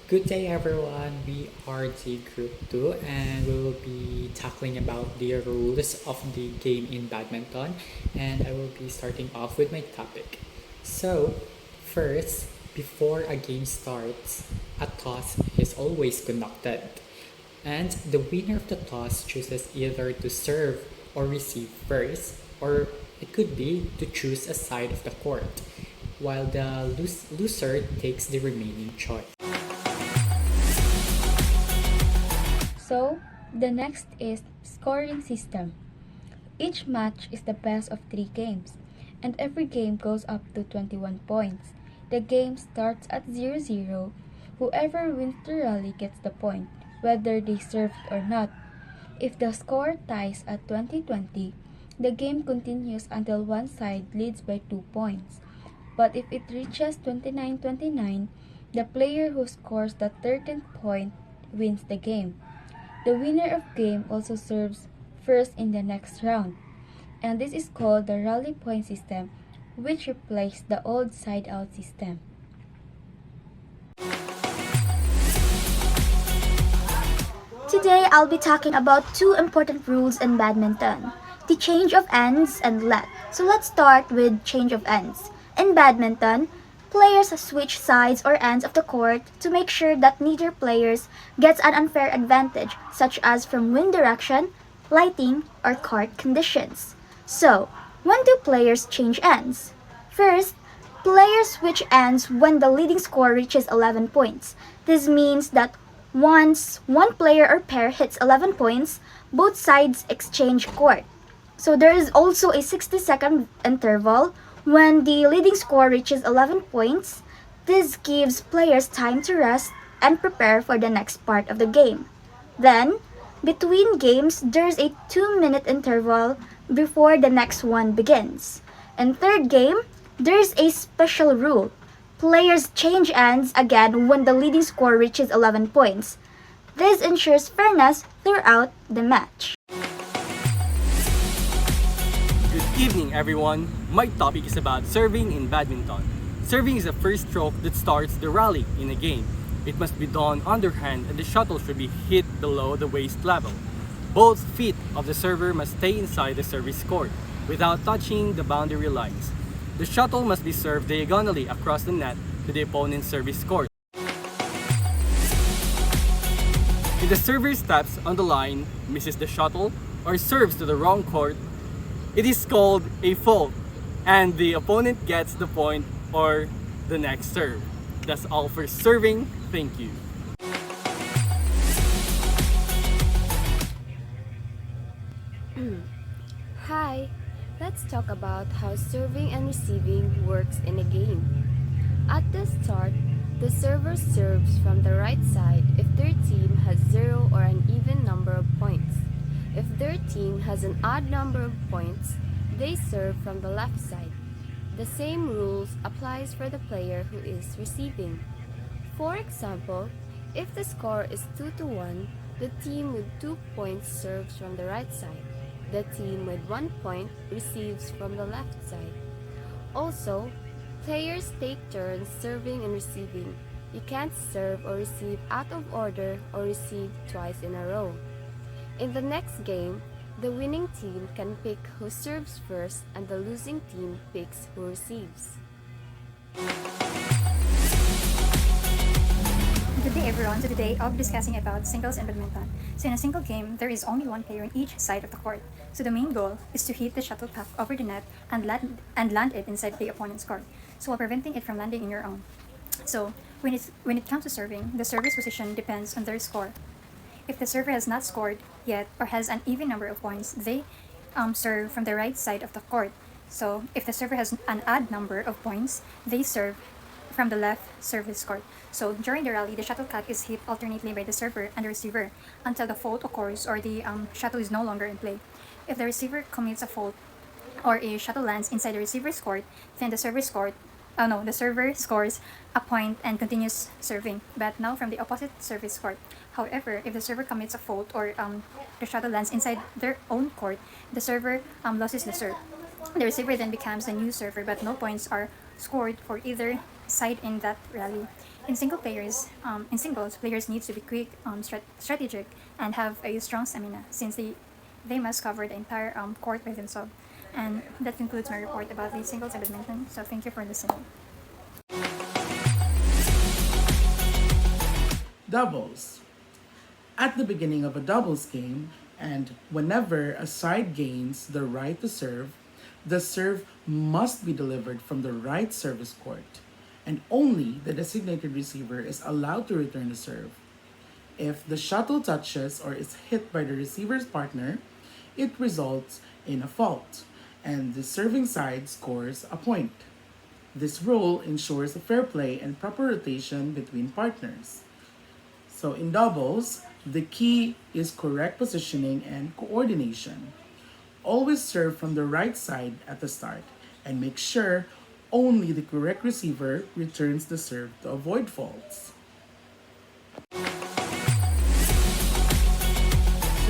Good day everyone, we are the group 2 and we will be tackling about the rules of the game in badminton, and I will be starting off with my topic. So first, before a game starts, a toss is always conducted, and the winner of the toss chooses either to serve or receive first, or it could be to choose a side of the court, while the loser takes the remaining choice. So, the next is scoring system. Each match is the best of 3 games, and every game goes up to 21 points. The game starts at 0-0. Whoever wins the rally gets the point, whether they served or not. If the score ties at 20-20, the game continues until one side leads by 2 points. But if it reaches 29-29, the player who scores the 13th point wins the game. The winner of game also serves first in the next round, and this is called the rally point system, which replaced the old side-out system. Today I'll be talking about two important rules in badminton, the change of ends and let. So let's start with change of ends. In badminton, players switch sides or ends of the court to make sure that neither players gets an unfair advantage, such as from wind direction, lighting, or court conditions. So, when do players change ends? First, players switch ends when the leading score reaches 11 points. This means that once one player or pair hits 11 points, both sides exchange court. So there is also a 60-second interval when the leading score reaches 11 points. This gives players time to rest and prepare for the next part of the game. Then, between games, there's a 2-minute interval before the next one begins. In third game, there's a special rule. Players change ends again when the leading score reaches 11 points. This ensures fairness throughout the match. Good evening, everyone. My topic is about serving in badminton. Serving is the first stroke that starts the rally in a game. It must be done underhand and the shuttle should be hit below the waist level. Both feet of the server must stay inside the service court without touching the boundary lines. The shuttle must be served diagonally across the net to the opponent's service court. If the server steps on the line, misses the shuttle, or serves to the wrong court, it is called a fault, and the opponent gets the point or the next serve. That's all for serving. Thank you. Hi, let's talk about how serving and receiving works in a game. At the start, the server serves from the right side if their team has 0 or an even number of points. If their team has an odd number of points, they serve from the left side. The same rules applies for the player who is receiving. For example, if the score is 2-1, the team with 2 points serves from the right side. The team with 1 point receives from the left side. Also, players take turns serving and receiving. You can't serve or receive out of order or receive twice in a row. In the next game, the winning team can pick who serves first and the losing team picks who receives. Good day everyone. So today I'll be discussing about singles and badminton. So in a single game, there is only one player on each side of the court. So the main goal is to hit the shuttlecock over the net and land it inside the opponent's court, so while preventing it from landing in your own. So when it comes to serving, the server's position depends on their score. If the server has not scored yet or has an even number of points, they serve from the right side of the court. So if the server has an odd number of points, they serve from the left service court. So during the rally, the shuttlecock is hit alternately by the server and the receiver until the fault occurs or the shuttle is no longer in play. If the receiver commits a fault or a shuttle lands inside the receiver's court, then the server scores a point and continues serving, but now from the opposite service court. However, if the server commits a fault or the shuttle lands inside their own court, the server loses the serve. The receiver then becomes the new server, but no points are scored for either side in that rally. In singles, players need to be quick, strategic, and have a strong stamina since they must cover the entire court by themselves. And that concludes my report about the singles and badminton. So thank you for listening. Doubles. At the beginning of a doubles game, and whenever a side gains the right to serve, the serve must be delivered from the right service court, and only the designated receiver is allowed to return the serve. If the shuttle touches or is hit by the receiver's partner, it results in a fault, and the serving side scores a point. This rule ensures fair play and proper rotation between partners. So in doubles, the key is correct positioning and coordination. Always serve from the right side at the start and make sure only the correct receiver returns the serve to avoid faults.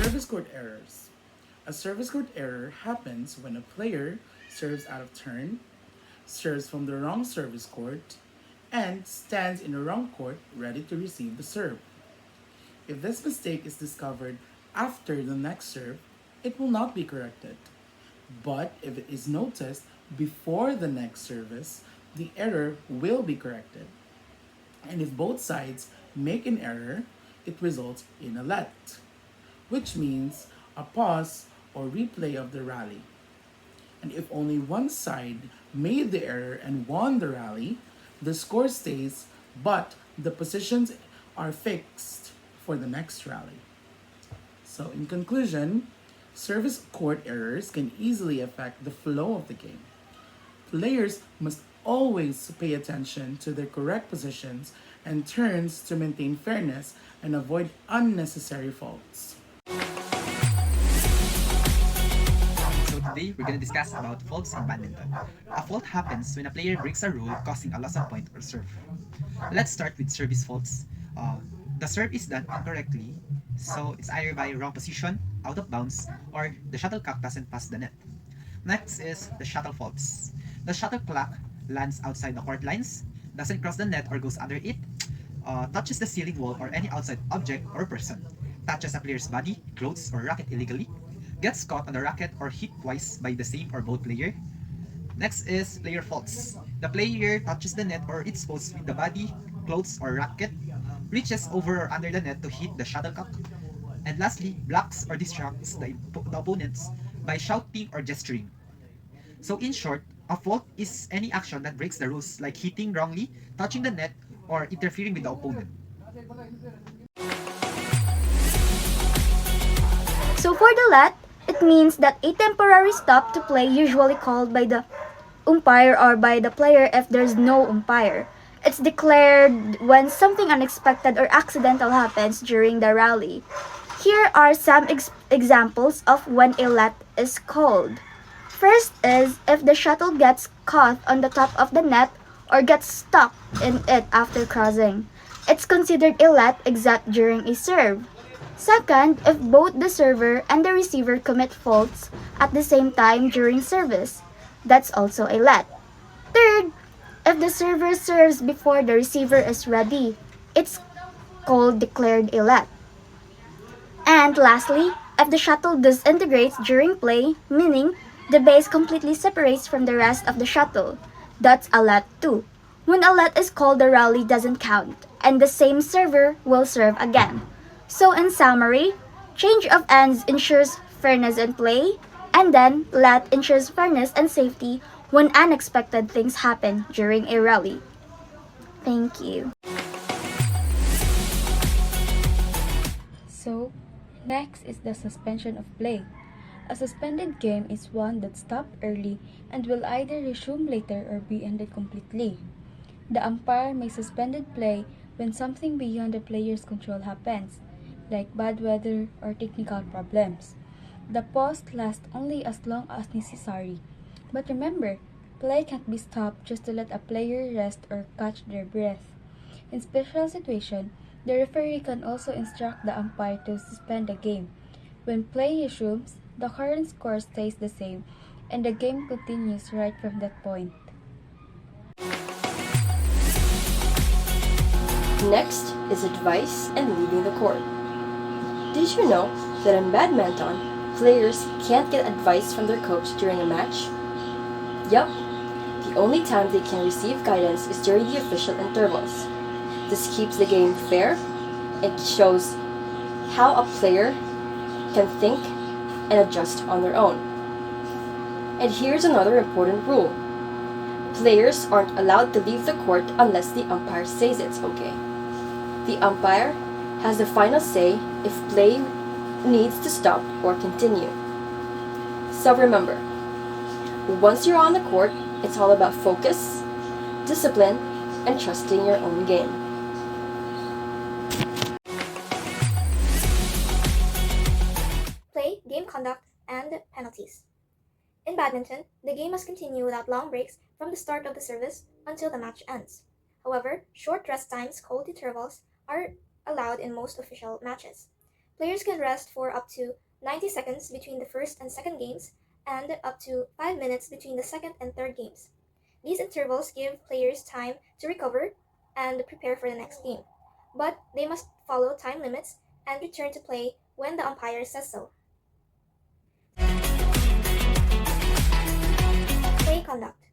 Service court errors. A service court error happens when a player serves out of turn, serves from the wrong service court, and stands in the wrong court ready to receive the serve. If this mistake is discovered after the next serve, it will not be corrected. But if it is noticed before the next service, the error will be corrected. And if both sides make an error, it results in a let, which means a pause or replay of the rally. And if only one side made the error and won the rally, the score stays, but the positions are fixed for the next rally. So in conclusion, service court errors can easily affect the flow of the game. Players must always pay attention to their correct positions and turns to maintain fairness and avoid unnecessary faults. So today we're going to discuss about faults in badminton. A fault happens when a player breaks a rule causing a loss of point or serve. Let's start with service faults. The serve is done incorrectly, so it's either by wrong position, out of bounds, or the shuttlecock doesn't pass the net. Next is the shuttle faults. The shuttlecock lands outside the court lines, doesn't cross the net or goes under it, touches the ceiling wall or any outside object or person, touches a player's body, clothes, or racket illegally, gets caught on the racket or hit twice by the same or both player. Next is player faults. The player touches the net or it's supposed with the body, clothes, or racket, reaches over or under the net to hit the shuttlecock, and lastly, blocks or distracts the opponents by shouting or gesturing. So in short, a fault is any action that breaks the rules like hitting wrongly, touching the net, or interfering with the opponent. So for the let, it means that a temporary stop to play usually called by the umpire or by the player if there's no umpire. It's declared when something unexpected or accidental happens during the rally. Here are some examples of when a let is called. First is if the shuttle gets caught on the top of the net or gets stuck in it after crossing. It's considered a let except during a serve. Second, if both the server and the receiver commit faults at the same time during service. That's also a let. Third, if the server serves before the receiver is ready, it's called declared a let. And lastly, if the shuttle disintegrates during play, meaning the base completely separates from the rest of the shuttle, that's a let too. When a let is called, the rally doesn't count, and the same server will serve again. So in summary, change of ends ensures fairness in play, and then let ensures fairness and safety when unexpected things happen during a rally. Thank you. So, next is the suspension of play. A suspended game is one that stopped early and will either resume later or be ended completely. The umpire may suspend play when something beyond the player's control happens, like bad weather or technical problems. The pause lasts only as long as necessary. But remember, play can't be stopped just to let a player rest or catch their breath. In special situations, the referee can also instruct the umpire to suspend the game. When play resumes, the current score stays the same and the game continues right from that point. Next is advice and leaving the court. Did you know that in badminton, players can't get advice from their coach during a match? Yup, the only time they can receive guidance is during the official intervals. This keeps the game fair. It shows how a player can think and adjust on their own. And here's another important rule. Players aren't allowed to leave the court unless the umpire says it's okay. The umpire has the final say if play needs to stop or continue. So remember, once you're on the court, it's all about focus, discipline, and trusting your own game. Play, game conduct, and penalties. In badminton, the game must continue without long breaks from the start of the service until the match ends. However, short rest times called intervals are allowed in most official matches. Players can rest for up to 90 seconds between the first and second games and up to 5 minutes between the second and third games. These intervals give players time to recover and prepare for the next game, but they must follow time limits and return to play when the umpire says so. Play conduct.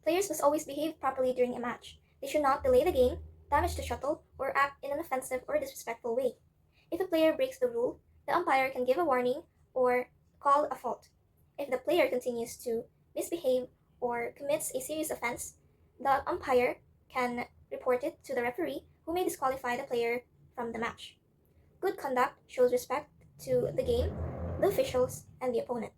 Players must always behave properly during a match. They should not delay the game, damage the shuttle, or act in an offensive or disrespectful way. If a player breaks the rule, the umpire can give a warning or call a fault. If the player continues to misbehave or commits a serious offense, the umpire can report it to the referee, who may disqualify the player from the match. Good conduct shows respect to the game, the officials, and the opponent.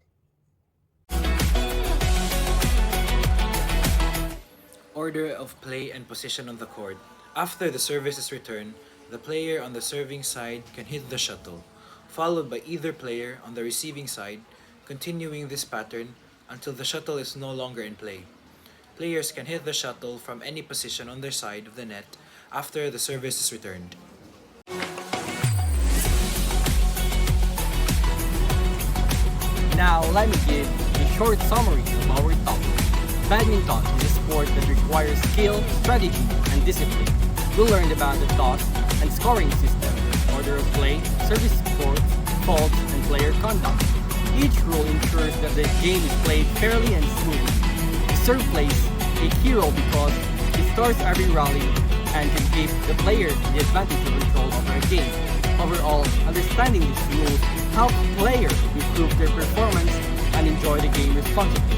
Order of play and position on the court. After the service is returned, the player on the serving side can hit the shuttle, followed by either player on the receiving side, continuing this pattern until the shuttle is no longer in play. Players can hit the shuttle from any position on their side of the net after the service is returned. Now, let me give a short summary of our topic. Badminton is a sport that requires skill, strategy, and discipline. We learned about the toss and scoring system, order of play, service scores, faults, and player conduct. Each rule ensures that the game is played fairly and smoothly. The serve plays a key role because it starts every rally and can give the player the advantage of control over a game. Overall, understanding these rules helps players improve their performance and enjoy the game responsibly.